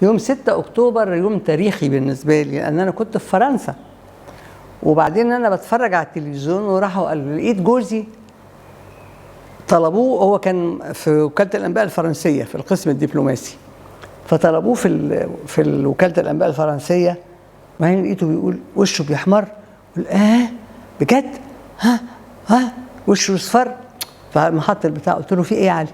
يوم 6 أكتوبر يوم تاريخي بالنسبة لي، لأن أنا كنت في فرنسا، وبعدين أنا بتفرج على التلفزيون وراحوا قال لقيت جوزي طلبوه، هو كان في وكالة الأنباء الفرنسية في القسم الدبلوماسي، فطلبوه في وكالة الأنباء الفرنسية، وبعدين لقيته بيقول وشه بيحمر، يقول بجد؟ ها وشه اصفر. فلما حط البتاع قلت له في ايه يا علي؟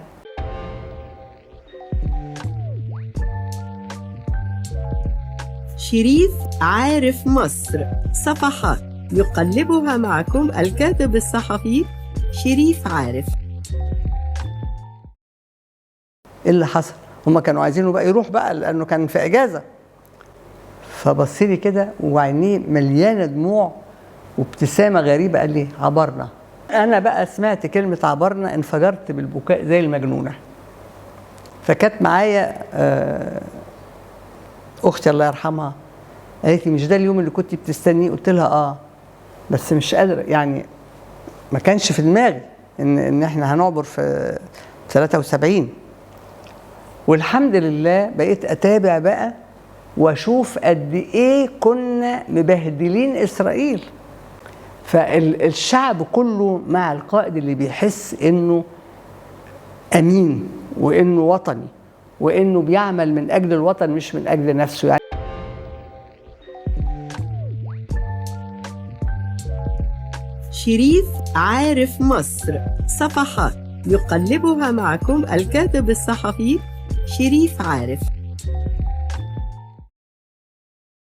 شريف عارف مصر، صفحات يقلبها معكم الكاتب الصحفي شريف عارف. ايه اللي حصل؟ هما كانوا عايزينه بقى يروح بقى لانه كان في اجازه. فبص لي كده وعينيه مليانه دموع وابتسامه غريبه، قال لي عبرنا. انا بقى سمعت كلمه عبرنا انفجرت بالبكاء زي المجنونه. فكانت معايا اختي الله يرحمها، قالت لي مش ده اليوم اللي كنت بتستنيه؟ قلت لها بس مش قادره، يعني ما كانش في دماغي ان احنا هنعبر في 73. والحمد لله بقيت اتابع بقى واشوف قد ايه كنا مبهدلين اسرائيل. فالشعب كله مع القائد اللي بيحس انه امين وانه وطني وانه بيعمل من اجل الوطن مش من اجل نفسه. يعني شريف عارف مصر، صفحات يقلبها معكم الكاتب الصحفي شريف عارف.